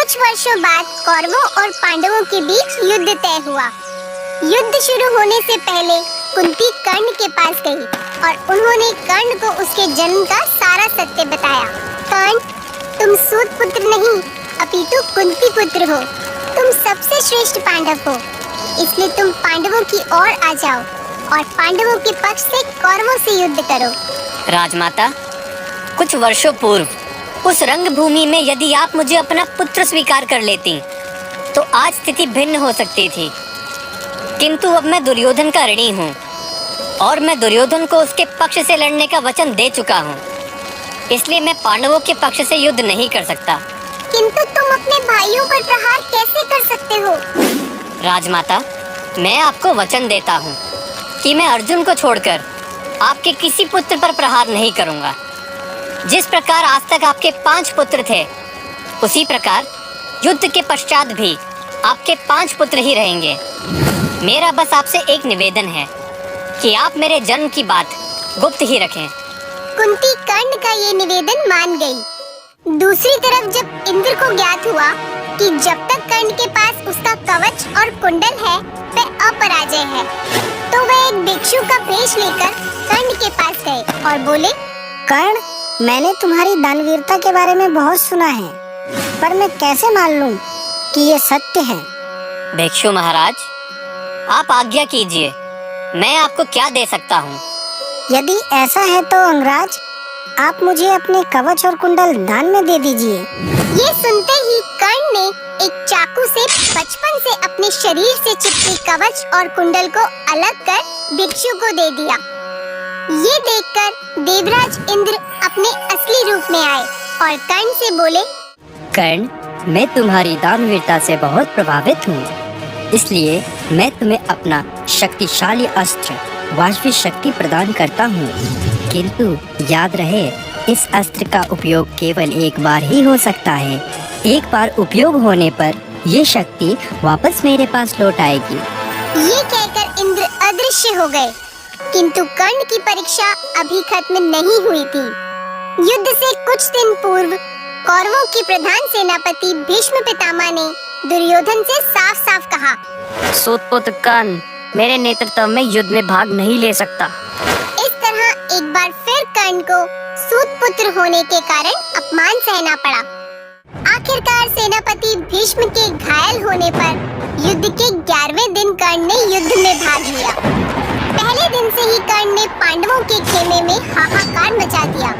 कुछ वर्षों बाद कौरवों और पांडवों के बीच युद्ध तय हुआ। युद्ध शुरू होने से पहले कुंती कर्ण के पास गई और उन्होंने कर्ण को उसके जन्म का सारा सत्य बताया। कर्ण, तुम सूत पुत्र नहीं अपितु कुंती पुत्र हो। तुम सबसे श्रेष्ठ पांडव हो, इसलिए तुम पांडवों की ओर आ जाओ और पांडवों के पक्ष से कौरवों से युद्ध करो। राजमाता, कुछ वर्षों पूर्व उस रंगभूमि में यदि आप मुझे अपना पुत्र स्वीकार कर लेती तो आज स्थिति भिन्न हो सकती थी, किंतु अब मैं दुर्योधन का ऋणी हूँ और मैं दुर्योधन को उसके पक्ष से लड़ने का वचन दे चुका हूँ, इसलिए मैं पांडवों के पक्ष से युद्ध नहीं कर सकता। किंतु तुम अपने भाइयों पर प्रहार कैसे कर सकते हो? राजमाता, मैं आपको वचन देता हूँ कि मैं अर्जुन को छोड़कर आपके किसी पुत्र पर प्रहार नहीं करूँगा। जिस प्रकार आज तक आपके 5 पुत्र थे, उसी प्रकार युद्ध के पश्चात भी आपके 5 पुत्र ही रहेंगे। मेरा बस आपसे एक निवेदन है कि आप मेरे जन्म की बात गुप्त ही रखें। कुंती कर्ण का ये निवेदन मान गई। दूसरी तरफ जब इंद्र को ज्ञात हुआ कि जब तक कर्ण के पास उसका कवच और कुंडल है वह अपराजय है, तो वह एक भिक्षु का भेष लेकर कर्ण के पास गए और बोले, कर्ण, मैंने तुम्हारी दानवीरता के बारे में बहुत सुना है, पर मैं कैसे मान लूं कि ये सत्य है? भिक्षु महाराज, आप आज्ञा कीजिए, मैं आपको क्या दे सकता हूँ? यदि ऐसा है तो अंगराज, आप मुझे अपने कवच और कुंडल दान में दे दीजिए। ये सुनते ही कर्ण ने एक चाकू से बचपन से अपने शरीर से चिपके कवच और कुंडल को अलग कर भिक्षु को दे दिया। ये देखकर देवराज इंद्र अपने असली रूप में आए और कर्ण से बोले, कर्ण, मैं तुम्हारी दानवीरता से बहुत प्रभावित हूँ, इसलिए मैं तुम्हें अपना शक्तिशाली अस्त्र वाष्पी शक्ति प्रदान करता हूँ, किंतु याद रहे इस अस्त्र का उपयोग केवल एक बार ही हो सकता है। एक बार उपयोग होने पर ये शक्ति वापस मेरे पास लौट आएगी। ये कहकर इंद्र अदृश्य हो गए, किंतु कर्ण की परीक्षा अभी खत्म नहीं हुई थी। युद्ध से कुछ दिन पूर्व कौरवों के प्रधान सेनापति भीष्म पितामह ने दुर्योधन से साफ-साफ कहा, सूतपुत्र कर्ण मेरे नेतृत्व में युद्ध में भाग नहीं ले सकता। इस तरह एक बार फिर कर्ण को सूतपुत्र होने के कारण अपमान सहना पड़ा। आखिरकार सेनापति भीष्म के घायल होने पर युद्ध के 11वें दिन कर्ण ने युद्ध में भाग लिया। पहले दिन से ही कर्ण ने पांडवों के खेमे में हाहाकार मचा दिया।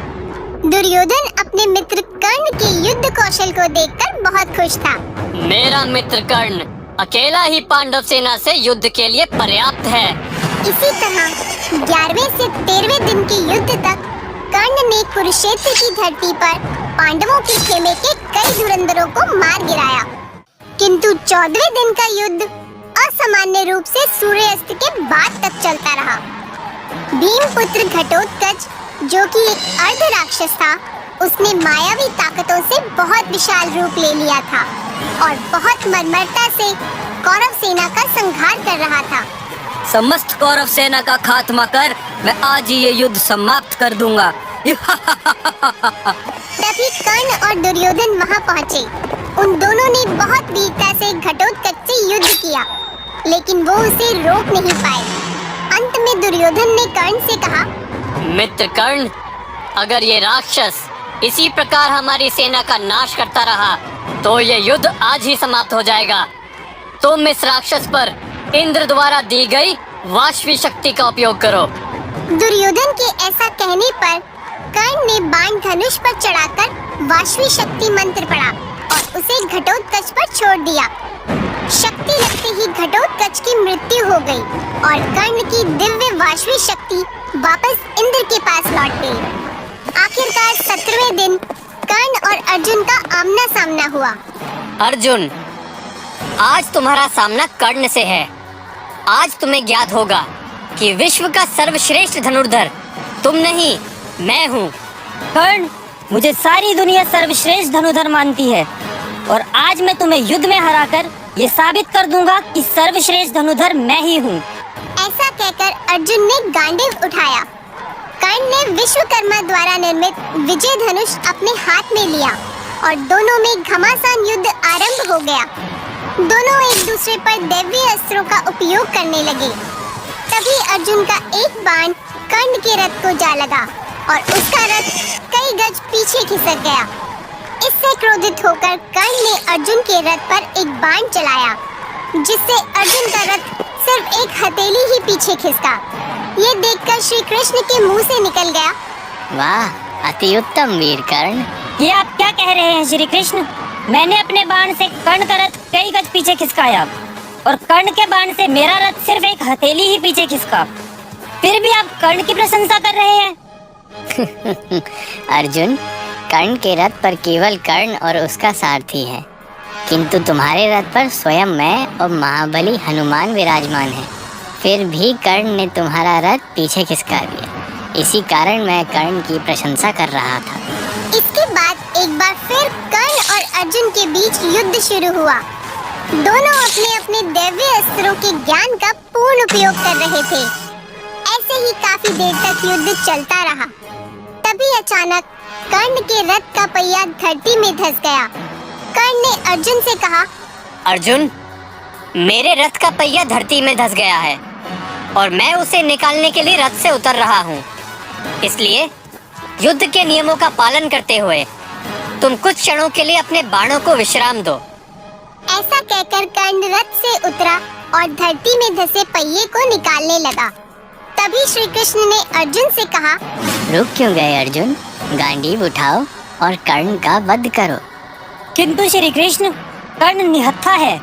दुर्योधन अपने मित्र कर्ण के युद्ध कौशल को देखकर बहुत खुश था। मेरा मित्र कर्ण अकेला ही पांडव सेना से युद्ध के लिए पर्याप्त है। इसी तरह 11वें से 13वें दिन के युद्ध तक कर्ण ने कुरुक्षेत्र की धरती पर पांडवों के खेमे के कई धुरंधरों को मार गिराया, किंतु 14वें दिन का युद्ध असामान्य रूप से सूर्यास्त के बाद तक चलता रहा। भीमपुत्र घटोत्कच, जो कि एक अर्ध राक्षस था, उसने मायावी ताकतों से बहुत विशाल रूप ले लिया था और बहुत मर्मरता से कौरव सेना का संहार कर रहा था। समस्त कौरव सेना का खात्मा कर मैं आज ही ये युद्ध समाप्त कर दूंगा। तभी कर्ण और दुर्योधन वहां पहुंचे। उन दोनों ने बहुत वीरता से घटोत्कच से युद्ध किया, लेकिन वो उसे रोक नहीं पाए। अंत में दुर्योधन ने कर्ण से कहा, मित्र कर्ण, अगर ये राक्षस इसी प्रकार हमारी सेना का नाश करता रहा तो ये युद्ध आज ही समाप्त हो जाएगा। तुम इस राक्षस पर इंद्र द्वारा दी गई वाष्पी शक्ति का उपयोग करो। दुर्योधन के ऐसा कहने पर कर्ण ने बाण धनुष पर चढ़ाकर वाष्पी शक्ति मंत्र पढ़ा और उसे घटोत्कच पर छोड़ दिया। शक्ति लगते ही घटोत्कच की मृत्यु हो गई और कर्ण की दिव्य वाष्पी शक्ति वापस इंद्र के पास लौट गई। आखिरकार 17वें दिन कर्ण और अर्जुन का आमना सामना हुआ। अर्जुन, आज तुम्हारा सामना कर्ण से है। आज तुम्हें ज्ञात होगा कि विश्व का सर्वश्रेष्ठ धनुर्धर तुम नहीं, मैं हूँ। कर्ण, मुझे सारी दुनिया सर्वश्रेष्ठ धनुर्धर मानती है और आज मैं तुम्हें युद्ध में हराकर ये साबित कर दूंगा कि सर्वश्रेष्ठ धनुर्धर मैं ही हूँ। ऐसा कहकर अर्जुन ने गांडीव उठाया। कर्ण ने विश्वकर्मा द्वारा निर्मित विजय धनुष अपने हाथ में लिया और दोनों में घमासान युद्ध आरंभ हो गया। दोनों एक दूसरे पर दैवीय अस्त्रों का उपयोग करने लगे। तभी अर्जुन का एक बाण कर्ण के रथ को जा लगा और उसका रथ कई गज पीछे खिसक गया। इससे क्रोधित होकर कर्ण ने अर्जुन के रथ पर एक बाण चलाया, जिससे अर्जुन का रथ सिर्फ एक हथेली ही पीछे खिसका। ये देखकर श्री कृष्ण के मुंह से निकल गया, वाह, अति उत्तम वीर कर्ण। ये आप क्या कह रहे हैं श्री कृष्ण? मैंने अपने बाण से कर्ण का रथ कई गज पीछे खिसकाया और कर्ण के बाण से मेरा रथ सिर्फ एक हथेली ही पीछे खिसका, फिर भी आप कर्ण की प्रशंसा कर रहे हैं। अर्जुन, कर्ण के रथ पर केवल कर्ण और उसका सारथी है, किंतु तुम्हारे रथ पर स्वयं मैं और महाबली हनुमान विराजमान है। फिर भी कर्ण ने तुम्हारा रथ पीछे खिसका दिया। इसी कारण मैं कर्ण की प्रशंसा कर रहा था। इसके बाद एक बार फिर कर्ण और अर्जुन के बीच युद्ध शुरू हुआ। दोनों अपने अपने दैवीय अस्त्रों के ज्ञान का पूर्ण उपयोग कर रहे थे। ऐसे ही काफी देर तक युद्ध चलता रहा। तभी अचानक कर्ण के रथ का पहिया धरती में धंस गया। कर्ण ने अर्जुन से कहा, अर्जुन, मेरे रथ का पहिया धरती में धंस गया है और मैं उसे निकालने के लिए रथ से उतर रहा हूँ। इसलिए युद्ध के नियमों का पालन करते हुए तुम कुछ क्षणों के लिए अपने बाणों को विश्राम दो। ऐसा कहकर कर्ण रथ से उतरा और धरती में धंसे पहिए को निकालने लगा। तभी श्री कृष्ण ने अर्जुन से कहा, रुक क्यों गए अर्जुन? गांडीव उठाओ और कर्ण का वध करो। किंतु श्री कृष्ण, कर्ण निहत्था है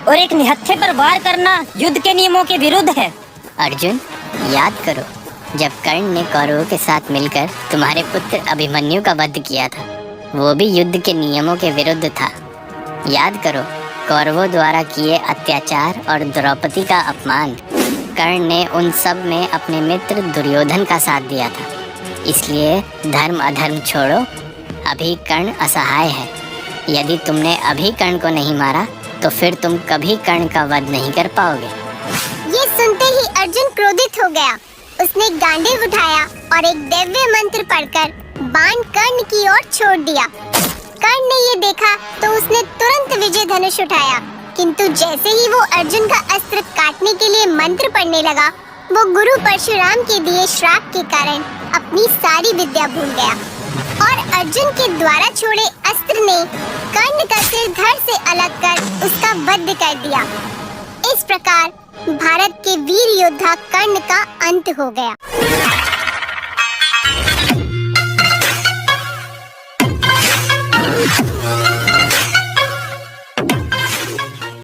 और एक निहत्थे पर वार करना युद्ध के नियमों के विरुद्ध है। अर्जुन, याद करो, जब कर्ण ने कौरवों के साथ मिलकर तुम्हारे पुत्र अभिमन्यु का वध किया था, वो भी युद्ध के नियमों के विरुद्ध था। याद करो, कौरवों द्वारा किए अत्याचार और द्रौपदी का अपमान। कर्ण ने उन सब में अपने मित्र दुर्योधन का साथ दिया था। इसलिए धर्म अधर्म छोड़ो, अभी कर्ण असहाय है। यदि तुमने अभी कर्ण को नहीं मारा तो फिर तुम कभी कर्ण का वध नहीं कर पाओगे। ये सुनते ही अर्जुन क्रोधित हो गया। उसने गांडीव उठाया और एक दिव्य मंत्र पढ़कर बाण कर्ण की ओर छोड़ दिया। कर्ण ने ये देखा तो उसने तुरंत विजय धनुष उठाया, किंतु जैसे ही वो अर्जुन का अस्त्र काटने के लिए मंत्र पढ़ने लगा, वो गुरु परशुराम के दिए श्राप के कारण अपनी सारी विद्या भूल गया और अर्जुन के द्वारा छोड़े अस्त्र ने कर्ण का सिर धड़ से अलग कर उसका वध कर दिया। इस प्रकार भारत के वीर योद्धा कर्ण का अंत हो गया।